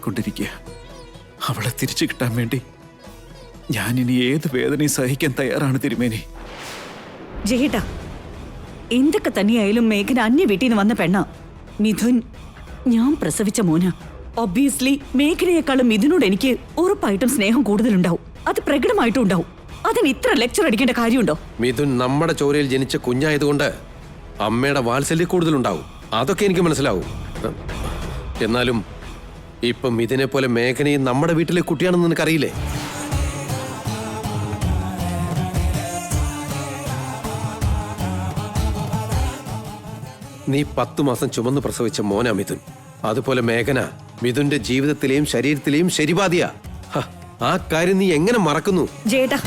ക്കൊണ്ടിരിക്കുക. അവളെ തിരിച്ചു കിട്ടാൻ വേണ്ടി ഞാനിനി ഏത് വേദനയും സഹിക്കാൻ തയ്യാറാണ് തിരുമേനി. ജയേട്ടാ, എന്തൊക്കെ തന്നെയായാലും മേഘന അന്യ വീട്ടിൽ നിന്ന് വന്ന പെണ്ണ. മിഥുൻ ഞാൻ പ്രസവിച്ച മോന. ഒബ്വിയസ്ലി മേഘനയെക്കാളും മിഥുനോട് എനിക്ക് ഉറപ്പായിട്ടും സ്നേഹം കൂടുതലുണ്ടാവും. അത് പ്രകടമായിട്ടും ഉണ്ടാവും. അതിന് ഇത്ര ലെക്ചർ അടിക്കേണ്ട കാര്യമുണ്ടോ? മിഥുൻ നമ്മുടെ ചോരയിൽ ജനിച്ച കുഞ്ഞായതുകൊണ്ട് അമ്മയുടെ വാത്സല്യം കൂടുതലുണ്ടാവും. അതൊക്കെ എനിക്ക് മനസ്സിലാവും. എന്നാലും ഇപ്പം ഇതിനെ പോലെ മേഘനയും നമ്മുടെ വീട്ടിലെ കുട്ടിയാണെന്ന് നിനക്കറിയില്ലേ? നീ 10 മാസം ചുമന്ന് പ്രസവിച്ച മോനാ മിഥുൻ. അതുപോലെ മേഘന മിഥുന്റെ ജീവിതത്തിലെയും ശരീരത്തിലെയും ശരിപാതിയാ. ആ കാര്യം നീ എങ്ങനെ മറക്കുന്നു? ജേട്ടാ,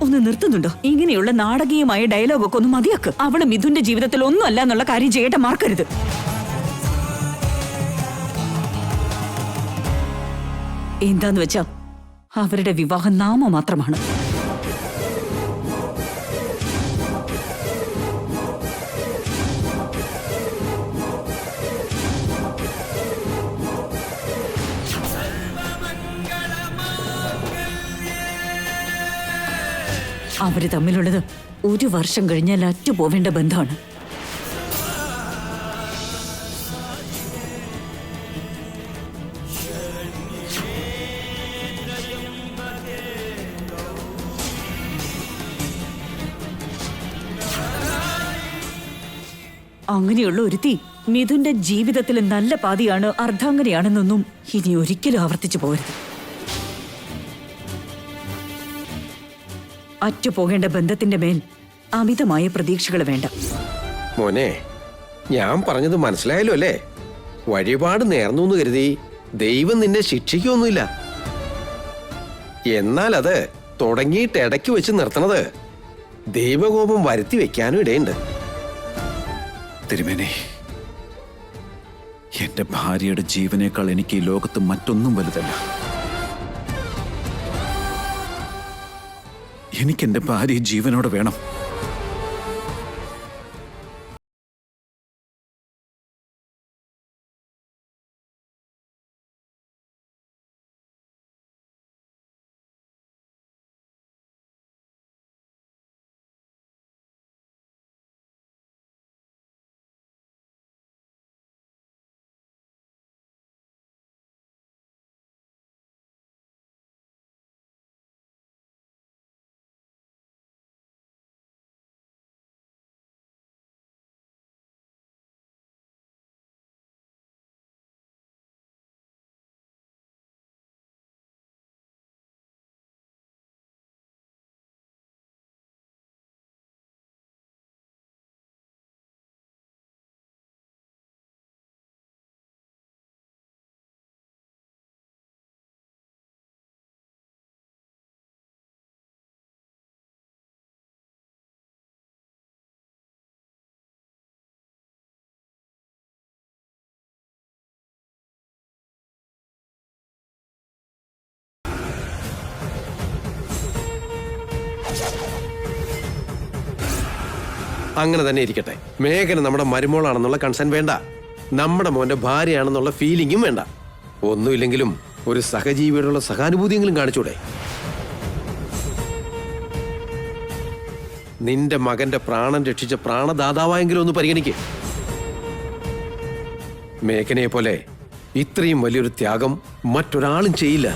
ഒന്ന് നിർത്തുന്നുണ്ടോ? ഇങ്ങനെയുള്ള നാടകീയമായ ഡയലോഗൊക്കെ ഒന്ന് മതിയാക്ക്. അവള് മിഥുന്റെ ജീവിതത്തിൽ ഒന്നും അല്ല എന്നുള്ള കാര്യം ജേട്ട മറക്കരുത്. എന്താന്ന് വെച്ചാ അവരുടെ വിവാഹം നാമം മാത്രമാണ്. അവര് തമ്മിലുള്ളത് 1 വർഷം കഴിഞ്ഞാൽ അറ്റുപോവേണ്ട ബന്ധമാണ്. അങ്ങനെയുള്ള ഒരുത്തി മിഥുന്റെ ജീവിതത്തിൽ നല്ല പാതിയാണ്, അർദ്ധാംഗനയാണെന്നൊന്നും ഇനി ഒരിക്കലും ആവർത്തിച്ചു പോകരുത്. അറ്റുപോകേണ്ട ബന്ധത്തിന്റെ മേൽ അമിതമായ പ്രതീക്ഷകൾ വേണ്ട. മോനെ, ഞാൻ പറഞ്ഞത് മനസ്സിലായല്ലോ അല്ലേ? വഴിപാട് നേർന്നു എന്ന് കരുതി ദൈവം നിന്നെ ശിക്ഷിക്കൊന്നുമില്ല. എന്നാൽ അത് തുടങ്ങിയിട്ട് ഇടയ്ക്ക് വെച്ച് നിർത്തണത് ദൈവകോപം വരുത്തി വെക്കാനും ഇടയുണ്ട്. തിരുമേനി, എന്റെ ഭാര്യയുടെ ജീവനേക്കാൾ എനിക്ക് ഈ ലോകത്ത് മറ്റൊന്നും വലുതല്ല. എനിക്ക് എന്റെ ഭാര്യ ജീവനോടെ വേണം. അങ്ങനെ തന്നെ ഇരിക്കട്ടെ. മേഘന നമ്മുടെ മരുമോളാണെന്നുള്ള കൺസേൺ വേണ്ട. നമ്മുടെ മോന്റെ ഭാര്യയാണെന്നുള്ള ഫീലിംഗും വേണ്ട. ഒന്നുമില്ലെങ്കിലും ഒരു സഹജീവിയോടുള്ള സഹാനുഭൂതിയെങ്കിലും കാണിച്ചൂടെ? നിന്റെ മകന്റെ പ്രാണൻ രക്ഷിച്ച പ്രാണദാതാവായെങ്കിലും ഒന്ന് പരിഗണിക്ക്. മേഘനയെ പോലെ ഇത്രയും വലിയൊരു ത്യാഗം മറ്റൊരാളും ചെയ്യില്ല.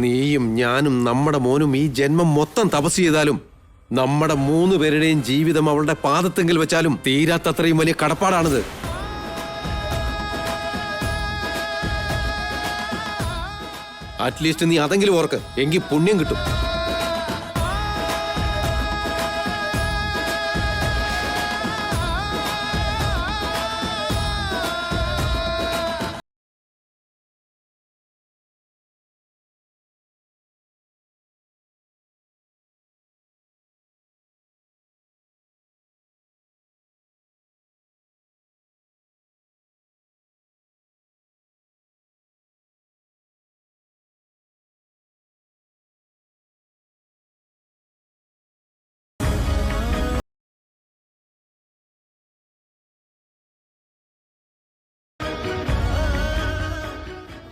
നീയും ഞാനും നമ്മുടെ മോനും ഈ ജന്മം മൊത്തം തപസ് ചെയ്താലും, നമ്മുടെ 3 പേരുടെയും ജീവിതം അവളുടെ പാദത്തെങ്കിൽ വെച്ചാലും തീരാത്തത്രയും വലിയ കടപ്പാടാണിത്. അറ്റ്ലീസ്റ്റ് നീ അതെങ്കിലും ഓർക്ക്. എങ്കിൽ പുണ്യം കിട്ടും.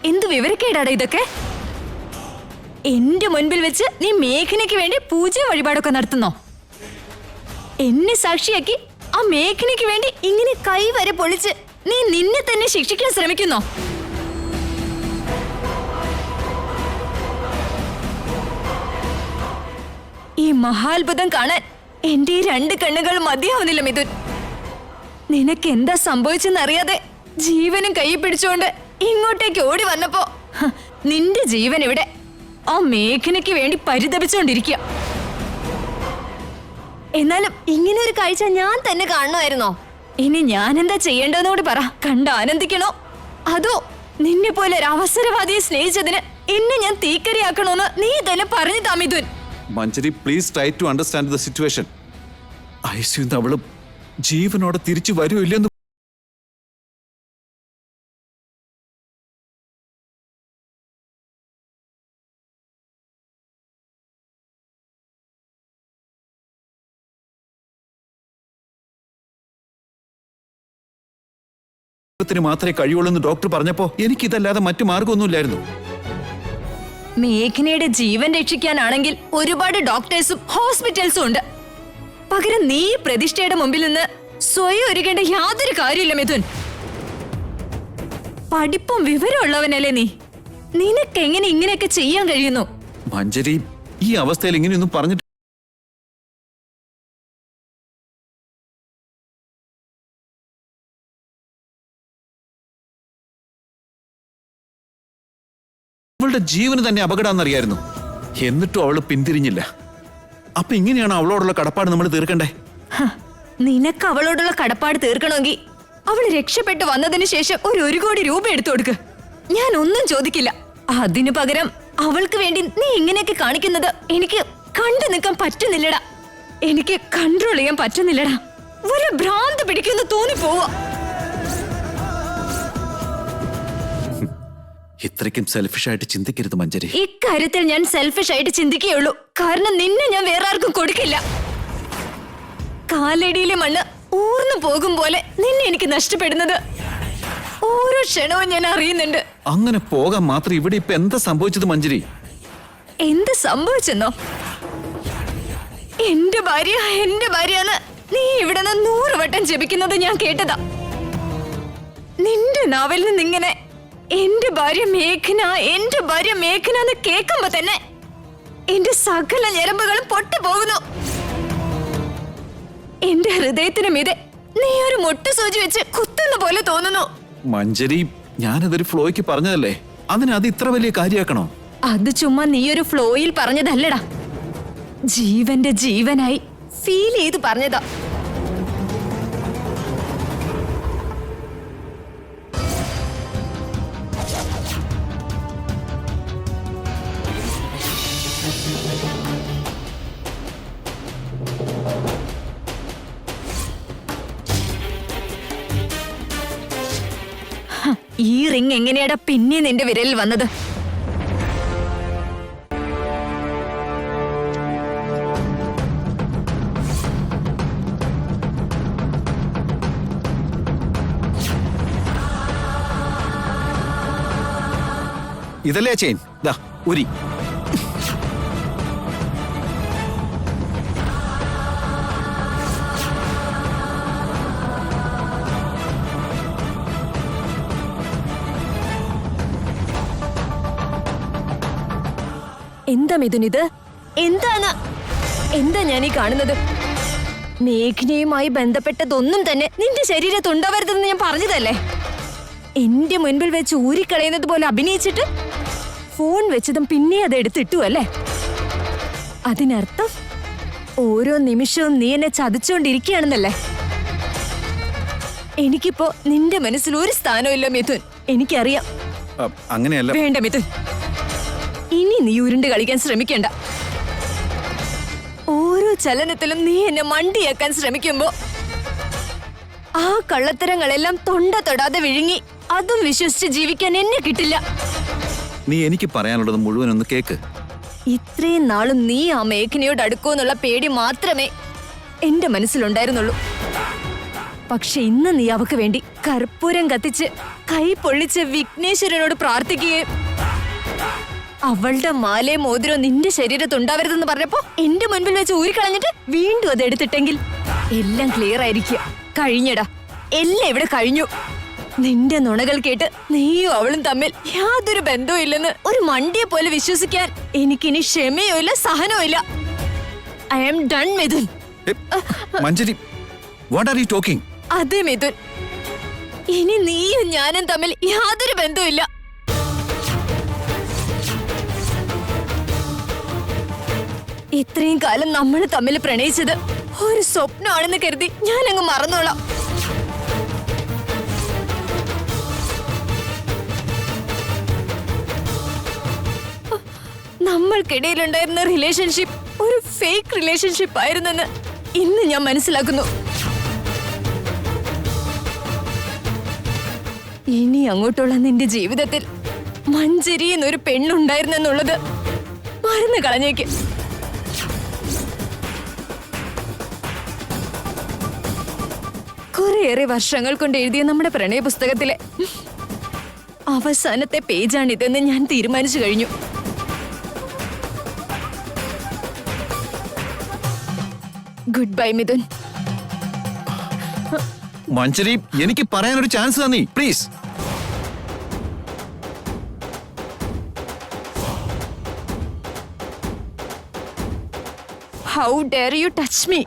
എന്ത് വിവരക്കേടാടാ ഇതൊക്കെ? എന്റെ മുൻപിൽ വെച്ച് നീ മേഘനയ്ക്ക് വേണ്ടി പൂജ വഴിപാടൊക്കെ നടത്തുന്നോ? എന്നെ സാക്ഷിയാക്കി ആ മേഘനയ്ക്ക് വേണ്ടി ഇങ്ങനെ കൈവരെ പൊളിച്ച് നീ നിന്നെ തന്നെ ശിക്ഷിക്കാൻ ശ്രമിക്കുന്നോ? ഈ മഹാത്ഭുതം കാണാൻ എന്റെ ഈ 2 കണ്ണുകൾ മതിയാവുന്നില്ല മിഥുൻ. നിനക്ക് എന്താ സംഭവിച്ചെന്നറിയാതെ ജീവനും കൈ പിടിച്ചോണ്ട് ഇങ്ങോട്ടേക്ക് ഓടി വന്നപ്പോ നിന്റെ ജീവൻ ഇവിടെ ആ മേഘനയ്ക്ക് വേണ്ടി പരിതപിച്ചോണ്ടിരിക്കുക. എന്നാലും ഇങ്ങനെ ഒരു കാഴ്ച ഞാൻ തന്നെ കാണണമായിരുന്നോ? ഇനി ഞാൻ എന്താ ചെയ്യേണ്ടതെന്ന് കൂടി പറ. കണ്ട് ആനന്ദിക്കണോ, അതോ നിന്നെ പോലെ ഒരു അവസരവാദിയെ സ്നേഹിച്ചതിന് എന്നെ ഞാൻ തീക്കരിയാക്കണോന്ന് നീ തന്നെ പറഞ്ഞു താ Mithun. Manjari, please try to understand the situation. ഐസിയുന്ന് അവള് ജീവനോടെ തിരിച്ചു വരുമില്ലെന്ന് മാത്രമേ കഴിയുള്ളൂ എന്ന് ഡോക്ടർ പറഞ്ഞപ്പോ എനിക്കിതല്ലാതെ മറ്റു മാർഗമൊന്നുമില്ലായിരുന്നു. മേഘനയുടെ ജീവൻ രക്ഷിക്കാനാണെങ്കിൽ ഒരുപാട് ഡോക്ടേഴ്സും ഹോസ്പിറ്റൽസും ഉണ്ട്. പകരം നീ പ്രതിഷ്ഠയുടെ മുമ്പിൽ നിന്ന് സ്വയം ഒരുക്കേണ്ട യാതൊരു കാര്യമില്ല മിഥുൻ. പഠിപ്പും വിവരമുള്ളവനല്ലേ നീ? നിനക്കെങ്ങനെ ഇങ്ങനെയൊക്കെ ചെയ്യാൻ കഴിയുന്നു? മഞ്ജരി, ഈ അവസ്ഥയിൽ ഇങ്ങനെയൊന്നും പറഞ്ഞിട്ട് അവളുടെ ജീവന് തന്നെ അപകടമാണെന്നറിയായിരുന്നു. എന്നിട്ടും അവള് പിന്തിരിഞ്ഞില്ല. അപ്പൊ ഇങ്ങനെയാണ് അവളോടുള്ള കടപ്പാട് നമ്മൾ തീർക്കണ്ടേ? നിനക്ക് അവളോടുള്ള കടപ്പാട് തീർക്കണമെങ്കിൽ അവൾ രക്ഷപ്പെട്ടു വന്നതിന് ശേഷം ഒരു 1 കോടി രൂപ എടുത്തു കൊടുക്ക്. ഞാൻ ഒന്നും ചോദിക്കില്ല. അതിനു പകരം അവൾക്ക് വേണ്ടി നീ ഇങ്ങനെയൊക്കെ കാണിക്കുന്നത് എനിക്ക് കണ്ടു നിൽക്കാൻ പറ്റുന്നില്ലടാ. എനിക്ക് കൺട്രോൾ ചെയ്യാൻ പറ്റുന്നില്ലടാ. ഒരു ഭ്രാന്ത് പിടിക്കുന്നു തോന്നിപ്പോവാ. ഇത്രയ്ക്കും സെൽഫിഷായിട്ട് ചിന്തിക്കരുത് മഞ്ജരി. ഇക്കാര്യത്തിൽ ഞാൻ സെൽഫിഷ് ആയിട്ട് ചിന്തിക്കുകയുള്ളൂ. കാരണം നിന്നെ ഞാൻ വേറെ ആർക്കും കൊടുക്കില്ല. കാലടിയിലെ മണ്ണ് ഊർന്നു പോകും പോലെ നിന്നെ എനിക്ക് നഷ്ടപ്പെടുന്നത് ഓരോ ക്ഷണവും ഞാൻ അറിയുന്നുണ്ട്. അങ്ങനെ പോകാൻ മാത്രം ഇവിടെ ഇപ്പൊ എന്താ സംഭവിച്ചത് മഞ്ജരി? എന്ത് സംഭവിച്ചെന്നോ? എന്റെ ഭാര്യന്ന് നീ ഇവിടെ നിന്ന് 100 വട്ടം ജപിക്കുന്നത് ഞാൻ കേട്ടതാ. നിന്റെ നാവിൽ നിന്നിങ്ങനെ എന്റെ ഭാര്യ മേഘന എന്ന് കേൾക്കുമ്പോ തന്നെ എന്റെ സകല ഞരമ്പുകളും പൊട്ടിപ്പോകുന്നു. എന്റെ ഹൃദയത്തിന് മീതെ നീ ഒരു മുട്ടുസൂചി വെച്ച് കുത്തുന്ന പോലെ തോന്നുന്നു. മഞ്ജരി, ഞാനതൊരു ഫ്ലോയ്ക്ക് പറഞ്ഞതല്ലേ, അതിന് അത് ഇത്ര വലിയ കാര്യമാക്കണോ? അത് ചുമ്മാ നീ ഒരു ഫ്ലോയിൽ പറഞ്ഞതല്ലടാ, ജീവന്റെ ജീവനായി ഫീൽ ചെയ്ത് പറഞ്ഞതാ. ഈ റിംഗ് എങ്ങനെയാടാ പിന്നെ നിന്റെ വിരലിൽ വന്നത്? ഇതല്ലേ ചെയിൻ? ദാ ഉരി. എന്താ മിഥുൻ ഇത്? എന്താ ഞാൻ ഈ കാണുന്നത്? മേഘനയുമായി ബന്ധപ്പെട്ടതൊന്നും തന്നെ നിന്റെ ശരീരത്തുണ്ടാവരുതെന്ന് ഞാൻ പറഞ്ഞതല്ലേ? എന്റെ മുൻപിൽ വെച്ച് ഊരിക്കളയുന്നത് പോലെ അഭിനയിച്ചിട്ട് ഫോൺ വെച്ചതും പിന്നെ അത് എടുത്തിട്ടു അല്ലേ? അതിനർത്ഥം ഓരോ നിമിഷവും നീ എന്നെ ചതിച്ചുകൊണ്ടിരിക്കുകയാണെന്നല്ലേ? എനിക്കിപ്പോ നിന്റെ മനസ്സിൽ ഒരു സ്ഥാനമില്ല മിഥുൻ, എനിക്കറിയാം. അങ്ങനെയല്ല. വേണ്ട മിഥുൻ, ഇനി നീ ഉരുണ്ട് കളിക്കാൻ ശ്രമിക്കണ്ട. ഓരോ ചലനത്തിലും നീ എന്നെ മണ്ടിയാക്കാൻ ശ്രമിക്കുമ്പോ ആ കള്ളത്തരങ്ങളെല്ലാം തൊണ്ട തൊടാതെ വിഴുങ്ങി അതും വിശ്വസിച്ച് ജീവിക്കാൻ എന്നെ കിട്ടില്ല. നീ എനിക്ക് പറയാനുള്ളത് മുഴുവൻ ഒന്ന് കേക്ക്. ഇത്രയും നാളും നീ ആ മേഘനയോട് അടുക്കുമെന്നുള്ള പേടി മാത്രമേ എന്റെ മനസ്സിലുണ്ടായിരുന്നുള്ളൂ. പക്ഷെ ഇന്ന് നീ അവക്ക് വേണ്ടി കർപ്പൂരം കത്തിച്ച് കൈ പൊള്ളിച്ച് വിഘ്നേശ്വരനോട് പ്രാർത്ഥിക്കുകയും അവളുടെ മാലയും മോതിരവും നിന്റെ ശരീരത്തുണ്ടാവരുതെന്ന് പറഞ്ഞപ്പോ എന്റെ മുൻപിൽ വെച്ച് ഊരിക്കളഞ്ഞിട്ട് വീണ്ടും അത് എടുത്തിട്ടെങ്കിൽ എല്ലാം ക്ലിയർ ആയിരിക്കുക. കഴിഞ്ഞടാ, എല്ലാം ഇവിടെ കഴിഞ്ഞു. നിന്റെ നുണകൾ കേട്ട് നീയും അവളും തമ്മിൽ യാതൊരു ബന്ധവും ഇല്ലെന്ന് ഒരു മണ്ടിയെ പോലെ വിശ്വസിക്കാൻ എനിക്കിനി ക്ഷമയോ ഇല്ല, സഹനവും ഇല്ല. I am done Mithun. Manjari, what are you talking? അതെ മിഥുൻ, ഇനി നീയും ഞാനും തമ്മിൽ യാതൊരു ബന്ധവും ഇല്ല. ഇത്രയും കാലം നമ്മൾ തമ്മിൽ പ്രണയിച്ചത് ഒരു സ്വപ്നമാണെന്ന് കരുതി ഞാൻ അങ്ങ് മറന്നോളാം. നമ്മൾക്കിടയിലുണ്ടായിരുന്ന റിലേഷൻഷിപ്പ് ഒരു ഫേക്ക് റിലേഷൻഷിപ്പ് ആയിരുന്നെന്ന് ഇന്ന് ഞാൻ മനസ്സിലാക്കുന്നു. ഇനി അങ്ങോട്ടുള്ള നിന്റെ ജീവിതത്തിൽ മഞ്ജരി എന്നൊരു പെണ്ണുണ്ടായിരുന്നെന്നുള്ളത് മറന്നു കളഞ്ഞേക്ക്. കുറേയേറെ വർഷങ്ങൾ കൊണ്ട് എഴുതിയ നമ്മുടെ പ്രണയ പുസ്തകത്തിലെ അവസാനത്തെ പേജാണിതെന്ന് ഞാൻ തീരുമാനിച്ചു കഴിഞ്ഞു. Good bye Mithun. മഞ്ജരി, എനിക്ക് പറയാനൊരു ചാൻസ് തന്നീ, please. How dare you touch me?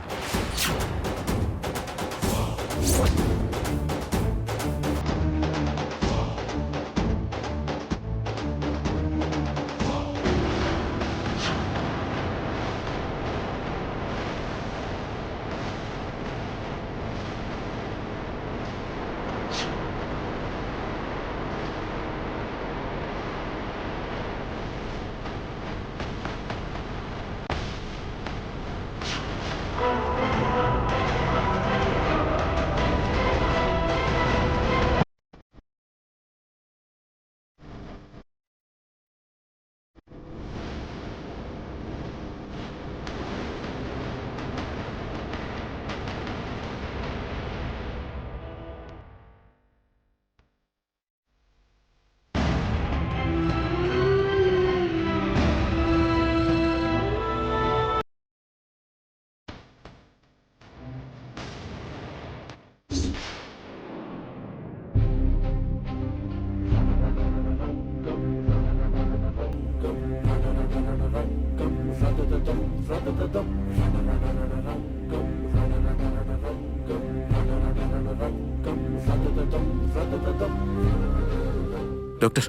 Doctor,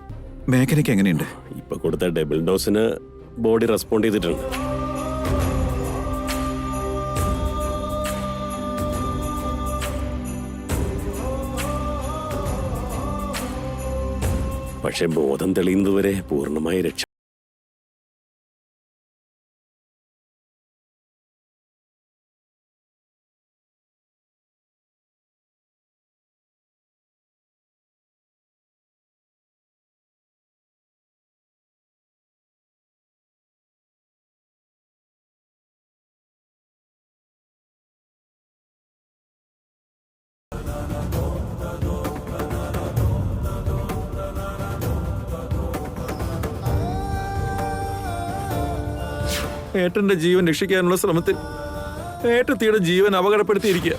മേഘനയ്ക്ക് എങ്ങനെയുണ്ട്? ഇപ്പൊ കൊടുത്ത ഡബിൾ ഡോസിന് ബോഡി റെസ്പോണ്ട് ചെയ്തിട്ടുണ്ട്. പക്ഷെ ബോധം തെളിയുന്നതുവരെ പൂർണ്ണമായി രക്ഷ ഏട്ടന്റെ ജീവൻ രക്ഷിക്കാനുള്ള ശ്രമത്തിൽ ഏട്ടത്തിയുടെ ജീവൻ അപകടപ്പെടുത്തിയിരിക്കുക.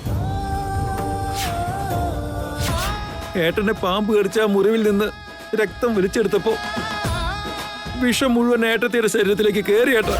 ഏട്ടന്റെ പാമ്പ് കടിച്ച മുറിവിൽ നിന്ന് രക്തം വലിച്ചെടുത്തപ്പോ വിഷം മുഴുവൻ ഏട്ടത്തിയുടെ ശരീരത്തിലേക്ക് കയറിയേട്ട.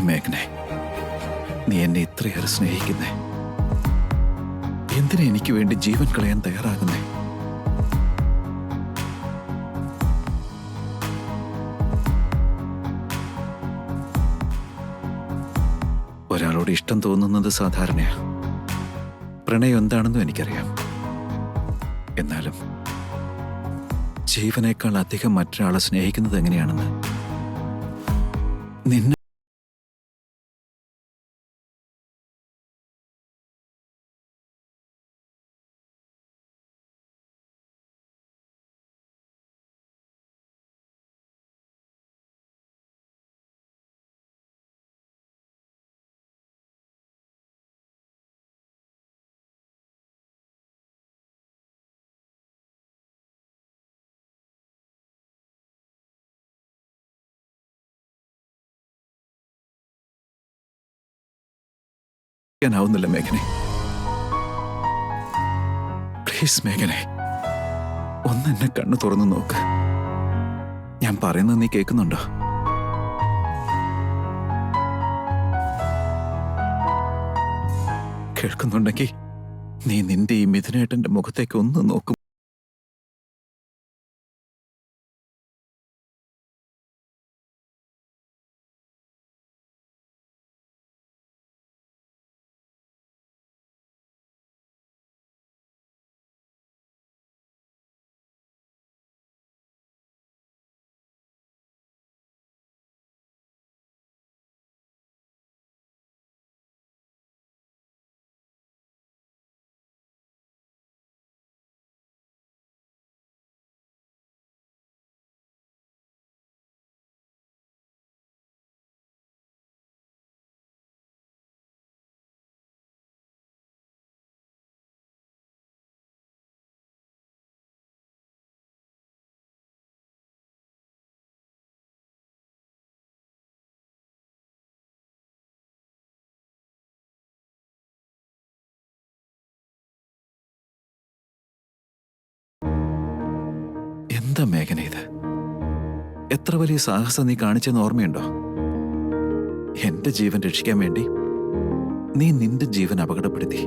മേഘനെ, നീ എന്നെ ഇത്രയേറെ സ്നേഹിക്കുന്നേ? എന്തിനാ എനിക്ക് വേണ്ടി ജീവൻ കളയാൻ തയ്യാറാകുന്നേ? ഒരാളോട് ഇഷ്ടം തോന്നുന്നത് സാധാരണയാ. പ്രണയം എന്താണെന്നും എനിക്കറിയാം. എന്നാലും ജീവനേക്കാൾ അധികം മറ്റൊരാളെ സ്നേഹിക്കുന്നത് എങ്ങനെയാണെന്ന് നിന്നെ ആവുന്നില്ല മേഘനെ. പ്ലീസ് മേഘനെ, ഒന്ന് എന്നെ കണ്ണു തുറന്നു നോക്ക്. ഞാൻ പറയുന്നത് നീ കേൾക്കുന്നുണ്ടോ? കേൾക്കുന്നുണ്ടെങ്കിൽ നീ നിന്റെ ഈ മിഥുനേട്ടന്റെ മുഖത്തേക്ക് ഒന്ന് നോക്കും. എന്താ മേഘന ഇത്? എത്ര വലിയ സാഹസം നീ കാണിച്ചെന്ന് ഓർമ്മയുണ്ടോ? എന്റെ ജീവൻ രക്ഷിക്കാൻ വേണ്ടി നീ നിന്റെ ജീവൻ അപകടപ്പെടുത്തി.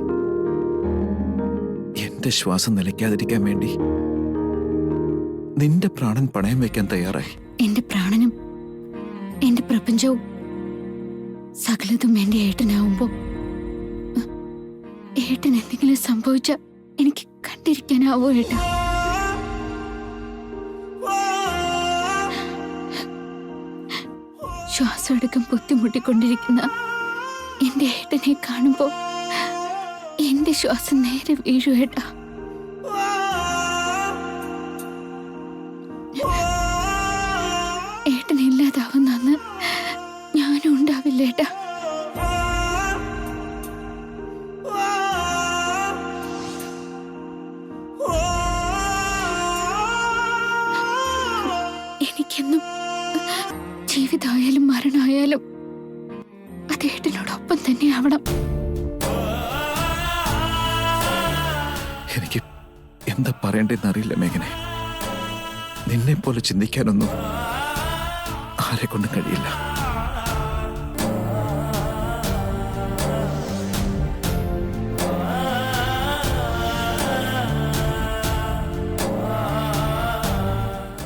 എന്റെ ശ്വാസം നിലയ്ക്കാതിരിക്കാൻ വേണ്ടി നിന്റെ പ്രാണൻ പണയം വെക്കാൻ തയ്യാറായി. എന്റെ പ്രാണനും എന്റെ പ്രപഞ്ചവും സകലതും എന്റെ ഏട്ടനാവുമ്പോ ഏട്ടൻ എന്തെങ്കിലും സംഭവിച്ച എനിക്ക് കണ്ടിരിക്കാനാവോ ഏട്ടാ? ശ്വാസം എടുക്കാൻ ബുദ്ധിമുട്ടിക്കൊണ്ടിരിക്കുന്ന എന്റെ ഏട്ടനെ കാണുമ്പോ എന്റെ ശ്വാസം നേരെ വീഴു ഏട്ടാ. ഏട്ടൻ ഇല്ലാതാവുന്ന അന്ന് ഞാനും ഉണ്ടാവില്ല ഏട്ടാ. എനിക്കെന്നും ജീവിതമായാലും മരണമായാലും അത് ഏട്ടനോടൊപ്പം തന്നെ ആവണം. എനിക്ക് എന്താ പറയേണ്ടതെന്ന് അറിയില്ല മേഘനെ. നിന്നെ പോലെ ചിന്തിക്കാനൊന്നും ആരെ കൊണ്ടും കഴിയില്ല.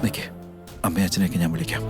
നിക്ക്, അമ്മയച്ഛനെയൊക്കെ ഞാൻ വിളിക്കാം.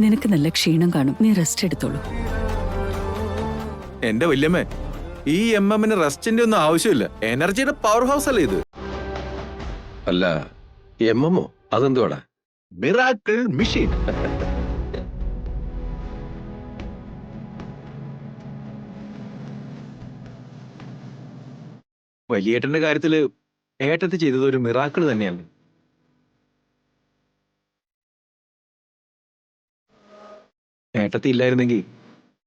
നിനക്ക് നല്ല ക്ഷീണം കാണും, നീ റെസ്റ്റ് എടുത്തോളൂ. എന്റെ വല്യമ്മേ, ഈ MM-ന് റെസ്റ്റിന്റെ ഒന്നും ആവശ്യമില്ല. എനർജിയുടെ പവർ ഹൗസ് അല്ലേ ഇത്. അല്ല MM-ഓ? അതെന്തുവാടാ? Miracle machine. വലിയേട്ടന്റെ കാര്യത്തില് ഏട്ടത്തി ചെയ്തത് ഒരു മിറാക്കിൾ തന്നെയാണ്. ഏട്ടത്തി ഇല്ലായിരുന്നെങ്കിൽ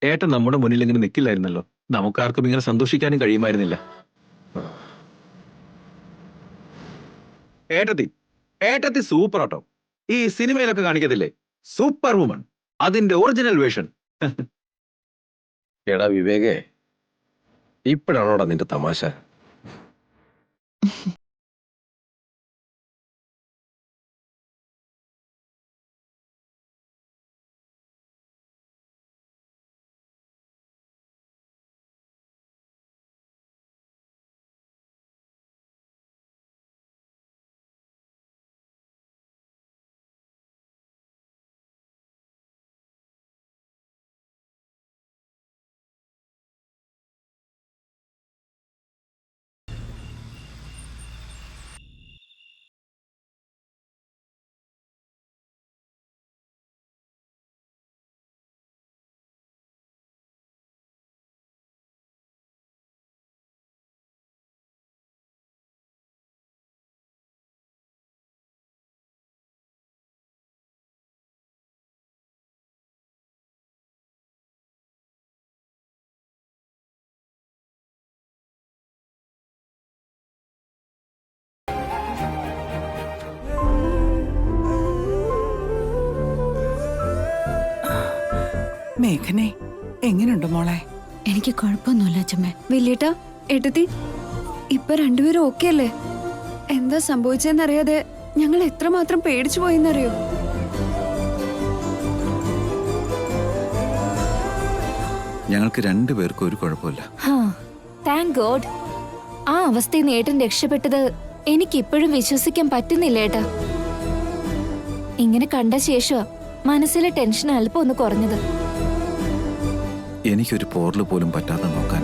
ഏട്ടൻ നമ്മുടെ മുന്നിൽ ഇങ്ങനെ നിൽക്കില്ലായിരുന്നല്ലോ. നമുക്കാർക്കും ഇങ്ങനെ സന്തോഷിക്കാനും കഴിയുമായിരുന്നില്ല. ഏട്ടത്തി സൂപ്പർ ആട്ടോ. ഈ സിനിമയിലൊക്കെ കാണിക്കത്തില്ലേ, സൂപ്പർ വുമൺ, അതിന്റെ ഒറിജിനൽ വേർഷൻ. എടാ വിവേകേ, ഇപ്പോഴാണോടാ നിന്റെ തമാശ? മേഘനെ, എങ്ങനെയുണ്ട് മോളെ? എനിക്ക് കുഴപ്പമൊന്നുമില്ല അച്ഛമ്മേ. വലിയേട്ടാ, ഏട്ടത്തി, ഇപ്പൊ രണ്ടുപേരും ഓക്കെ അല്ലേ? എന്താ സംഭവിച്ചെന്നറിയാതെ ഞങ്ങൾ എത്രമാത്രം പേടിച്ചു പോയെന്നറിയോ? ഞങ്ങൾക്ക് രണ്ടുപേർക്കും ഒരു കുഴപ്പമില്ല. Thank God. ആ അവസ്ഥയിൽ നിന്ന് ഏട്ടൻ രക്ഷപ്പെട്ടത് എനിക്കിപ്പോഴും വിശ്വസിക്കാൻ പറ്റുന്നില്ല ഏട്ടാ. ഇങ്ങനെ കണ്ട ശേഷം മനസ്സിലെ ടെൻഷൻ അല്പം ഒന്ന് കുറഞ്ഞത്. എനിക്കൊരു പോറല് പോലും പറ്റാതെ നോക്കാൻ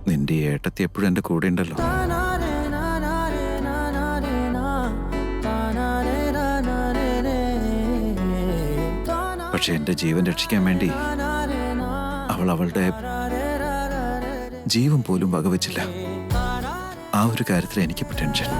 നിന്റെ ഏട്ടത്തി എപ്പോഴും എന്റെ കൂടെ ഉണ്ടല്ലോ. പക്ഷെ എന്റെ ജീവൻ രക്ഷിക്കാൻ വേണ്ടി അവൾ അവളുടെ ജീവൻ പോലും വകവെച്ചില്ല. ആ ഒരു കാര്യത്തിൽ എനിക്കിപ്പോ ടെൻഷൻ.